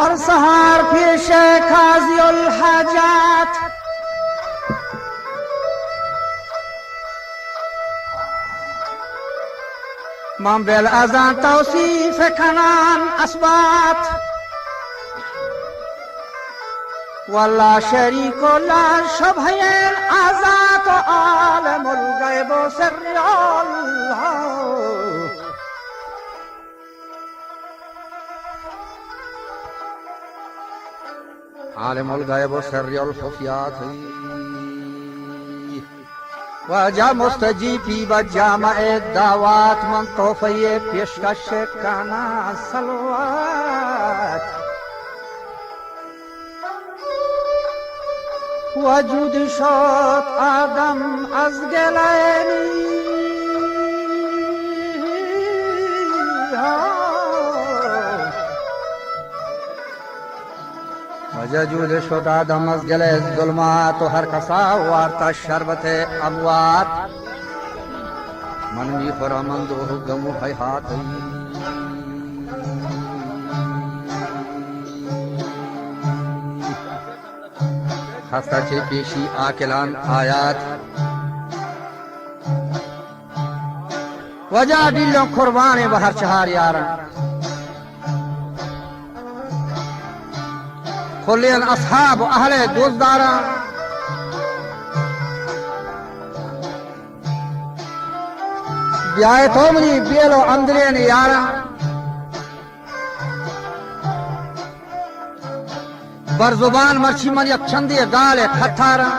हर सहार पेश काज़िउल हाजात من بالأذان توصيف كنان أثبات والله شريك لا شبه الأذات عالم الغيب سر الله عالم الغيب سر الخفيات وجا مستجیبی و جامع دعوات من توفیه پیشکش کانا سلوات وجود شد آدم از گلینی وجود شد آدم از گل ظلمات و هر کسا وارتا شربت اموات من می خورمند و غم و حیات خسته چه پیشی آکلان آیات وجا دلوں قربان بہر چہار یارن خلين أصحاب وأهل دوزدارا بياي تومني بيلو أندرين يارا برزبان مرشي من يك چندي غال خطارا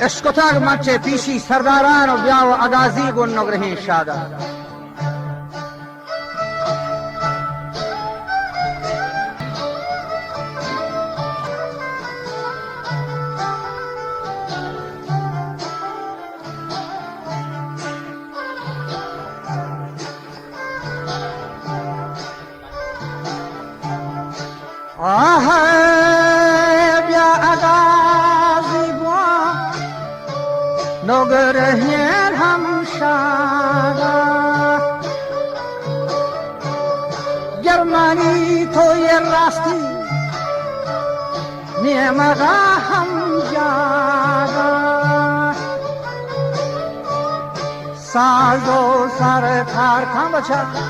اشكتاق منچه پیشی سرداران و بیاو اغازی گون نگرهين شادا بیا اغازی بوا نگرهیر هم شادا گرمانی توی راستی نیمگا هم جادا ساز و سر کار کن بچه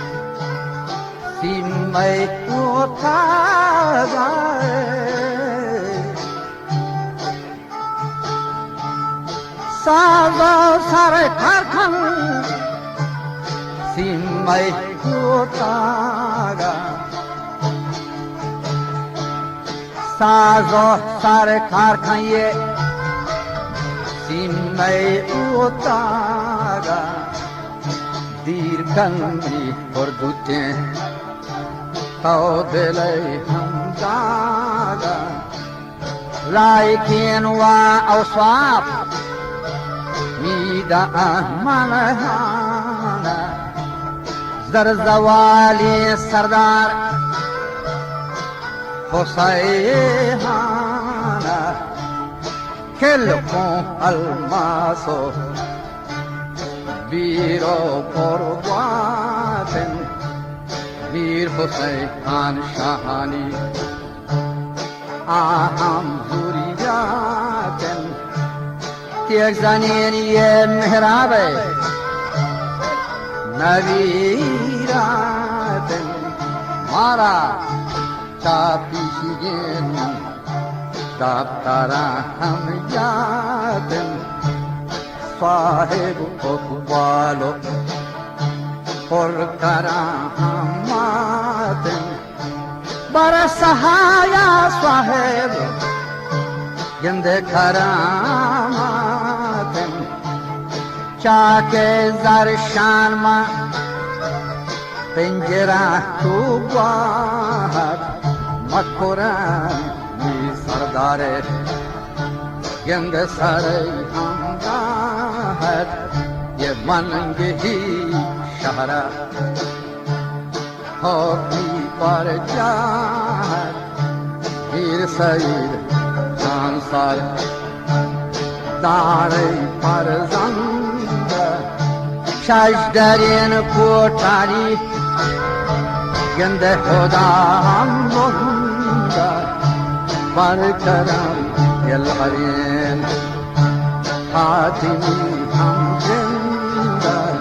سیمه اتاقه ساز و سر کار کن سیمه اتاقه ساز و سر کار کن یہ سیمه اتاقه دیر کنی پردوتیں تو دلی هم دادا لایکین و اوصاف میدا منهانا زر زوالی سردار حسیحانا کلکوں الماسو بیرو پرواتن میر حسین شاہانی آہم ذریاتن تیک زنین یہ محراب نویراتن مارا تاپیشین تابتارا ہم یاتن صاحب اقبالو پر کرامات برسہایا صاحب گند کرامات چاکے زر شان ما پنجرہ تو باہر مکران می سردار گند سر ہمداہر یہ منگ ہی شہرہ ہوتی پر جاہر پیر سید چانسال داری پر زند شاش دارين كوتاني جند خدام مهندا بركرم يلغرين حاتمي هم جندر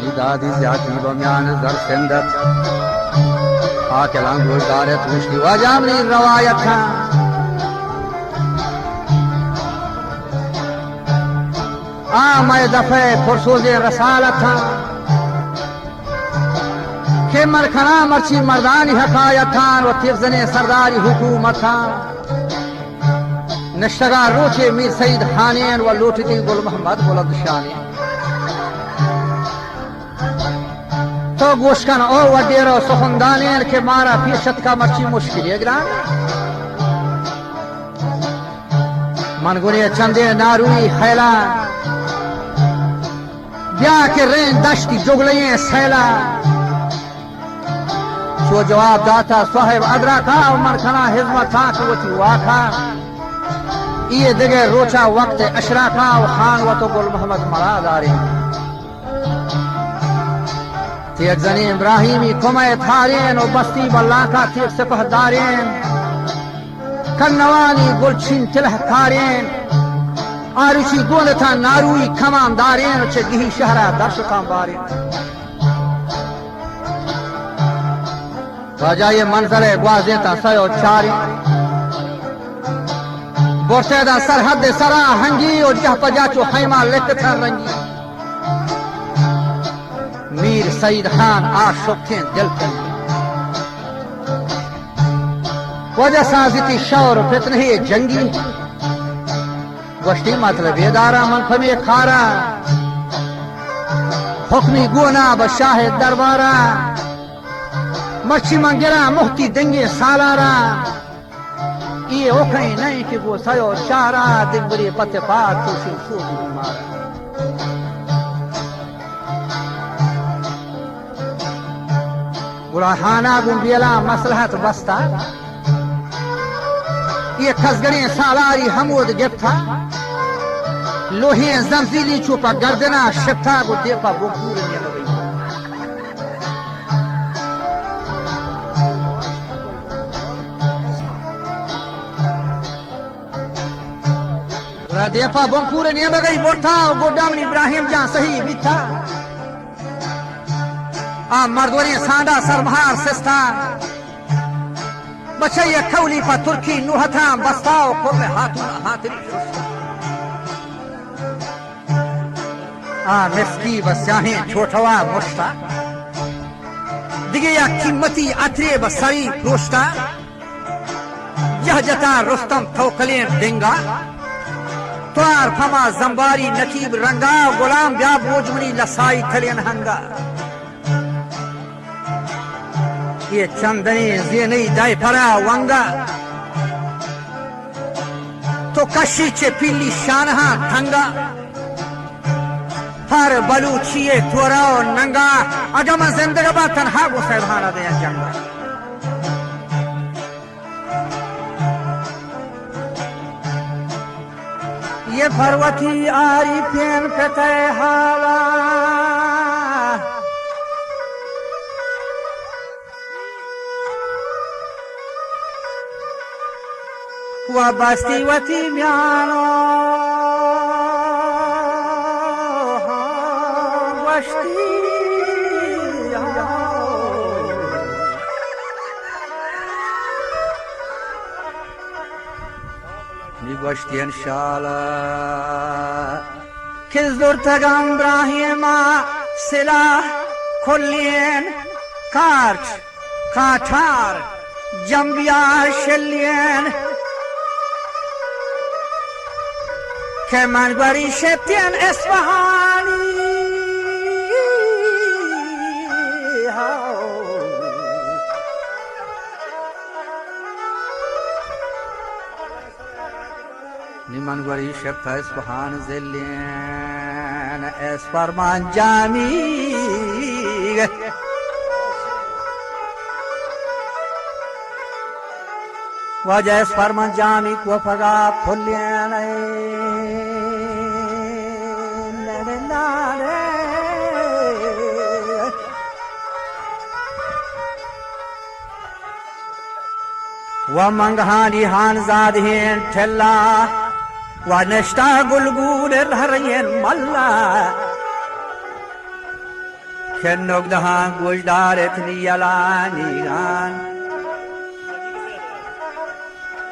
ندادي زيادي بميان زر سندت آكلان گوشدارت وشتی واجامنی روایت ها میں دفعہ پرسوز رسالت تھا کہ مرکھنا مرچی مردانی حقایت تھا و تیغزن سرداری حکومت تھا نشتگا روچے میر سید خانین و لوٹتی گل محمد بلند شانین تو گوشکن او و دیر و سخندانین کہ مارا پیشت کا مرچی مشکل ہے گران من گوری چندے ناروی خیلان بیا کے رین دشتی جگلیں سیلا سو جواب داتا صاحب ادراکا و مرکھنا حزمت تھا کہ وچی واکھا یہ دگے روچا وقت اشراکا و خان و تو گل محمد مراد آرے تیک زنی ابراہیمی کمائے تھارین و بستی بلاکا تیک سپہ دارین کنوانی گلچین تلہ کارین آرشی گولتا ناروی کمان دارین چه گیهی شهره درشتان بارین راجای منظر گوازیتا سیو چاری برسیدا سرحد سرا هنگی و جه پجاچو حیما لکتا رنگی میر سید خان آشوکتین دل کنی وجہ سازیتی شور فتنہی جنگی گوشتی مطلب یہ دارا من فمی کھارا حکمی گونا بشاہ دربارا مرچی منگرا محتی دنگی سالارا یہ اوکھیں نہیں کہ وہ سیو چارا دنبری پتے پاک توشی شوزی مارا گراحانا گنبیلا مصلحت بستا یہ کسگرین سالاری حمود گفتا لوہین زمزیلی چوپا گردنا شپتا گو دیپا بکور نیا لگئی دیپا بکور نیا لگئی بوٹا گو ڈامن ابراہیم جان صحیح بیتا مردوری سانڈا سرمہار سستا بچے یہ کولی پا ترکی نوحتا بستاو قرم ہاتون ہاتری شستا مسکی و سیاہیں چھوٹوا مشتا دیگه یا قیمتی عطری و سری پروشتا جہجتا رستم توکلین دنگا توار پما زنباری نکیب رنگا غلام بیا بوجمنی لسائی تلین ہنگا یہ چندنی زینی دائی پرا ونگا تو کشی چے پیلی شانہا تھنگا ہر بلوچیے تھورا و ننگا اگر من زندگی با تنہا گو سیدھانا دیا جنگا یہ فروتی آری پین پتے حالا و بستی وتی میانو وشتی وشتی انشاءالله که زرتگم ابراهیما سلاح کلین کارچ کاتار جنبیا شلین که من بری شبتین اصفهانی من بری شبت اصفهان زلین اسفرمان جامی وجہ اسفرمان جامی کو پگا پھلین و منگهانی هان زادهن تلا و نشتا گلگول الهرین ملا که نگدهان گوشدارت نیلانیگان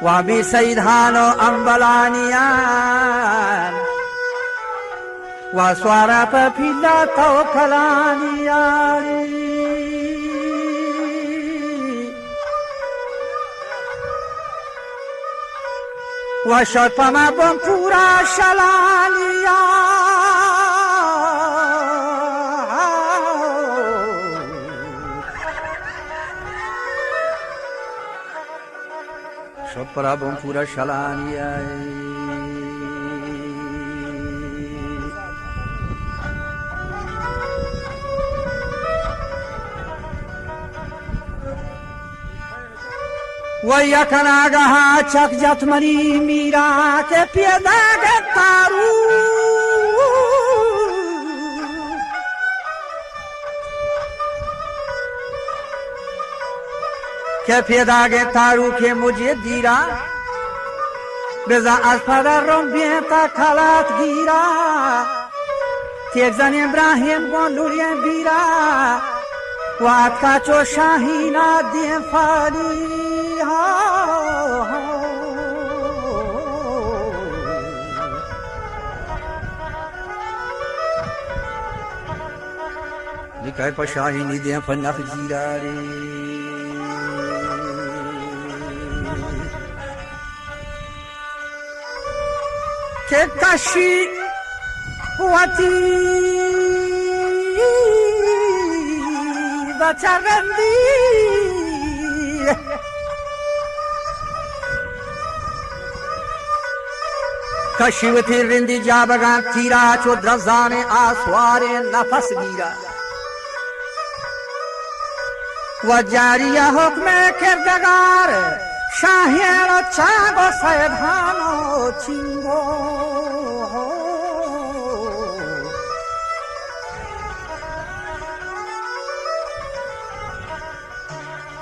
و بی سیدهان و انبلانیان و سوارا پا پیلا توکلانیان و شد پا ما بم پورا شلانیان شد پا بم پورا شلانیان و یکن آگاها چک جت منی میرا کے پیدا کے تارو کے پیدا کے تارو کے مجھے دیرا بزا از پدر رم بیتا کلات گیرا تیک زن ابراهیم گون لوریم بیرا و اتکا چو شاهینا دیم فالی लिखा पशाही निदे फनख जीरा रे के कशी हुआती बचरंदी कशिवती रिंदी जाबगान तीरा चो द्रजाने आसवारे नफस गिरा व जारिया हुक्म किरदगार शाहिर चागो सैधानो चिंगो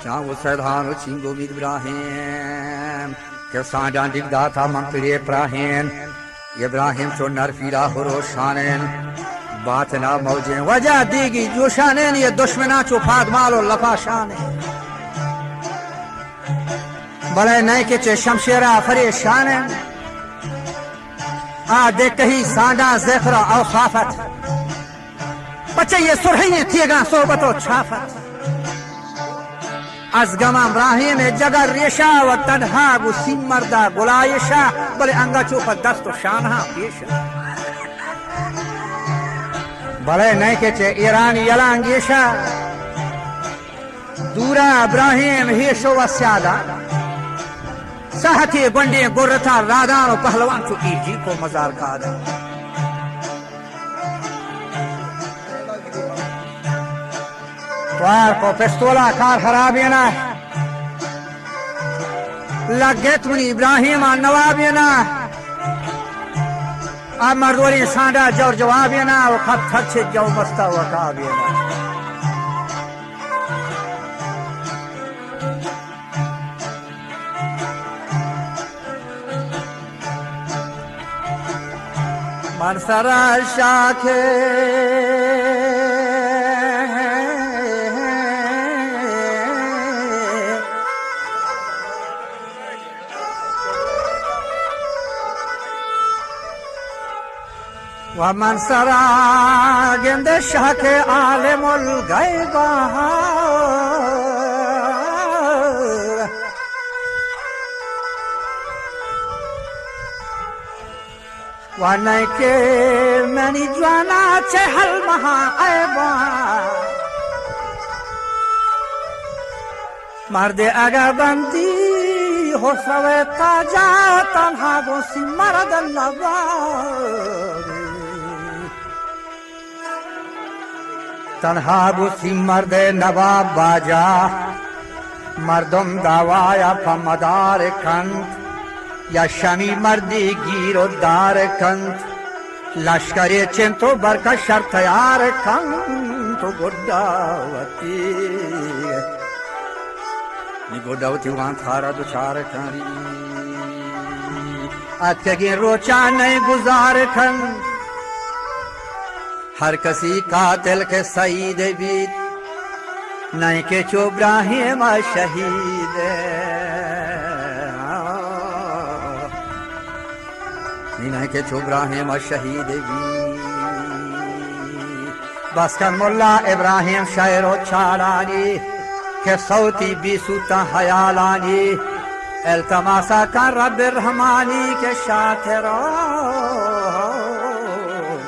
चागो सैधानो चिंगो इब्राहिम के सांडा दिगदा था मंगले प्राहेन इब्राहिम चो नरफीरा हुरो शानेन बात ना मौजे वजह देगी जो शानेन ये दुश्मना चो फाद मालो लफा शाने बड़े नए के चे शमशेरा फरे शानेन आ देखते ही सांडा ज़ेखरा और खाफत बच्चे ये सुरहिये थिएगा सोबतो छाफत از گمم راهیم جگر ریشا و تنها گو سیم مردا گلایشا بله انگا چوپا دست و شانها پیشا بله نیکه چه ایرانی یلانگیشا دورا ابراهیم هیشو و سیادا ساحتی گنڈی گرتا رادان و پہلوان چو ایجی کو مزار کادا توار کو پستولا کار خرابینا لگت منی ابراہیم نوابینا مردوری سانڈا جو جوابینا و خط خط جو مستا وکابینا منصرا شاکے ومن سرا گند شاہ کے عالم الغیبہ ونائی کے منی جوانا چہل مہا عیبہ مرد اگر بندی ہو سوے تاجا تنہا گوسی مرد اللہ تنها بوسی مرد نواب باجا مردم دعوایا پا مدار کند یا شمی مردی گیر و دار کند لشکری چنتو برکا شر تیار کند تو گرداوتی निगोडवती वहां थारा दुचार करी अतगे रोचा नहीं गुजार खन हर कसी कातिल के सईद बीत नहीं के चोब्राहिम शहीद नहीं के चोब्राहिम शहीद बीत बसकन मुल्ला इब्राहिम शायरो चारानी के सौती बीसूता हयालानी एल्तमासा का रब रहमानी के शातिरो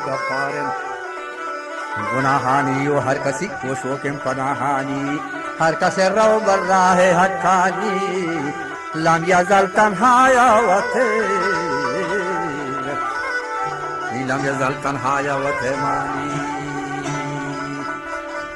गफारन गुनाहानी यो हर कसी कोशो के पनाहानी हर कसे रो बर्रा है हक्कानी लम यजल तन्हाया वथे लम यजल तन्हाया वथे मानी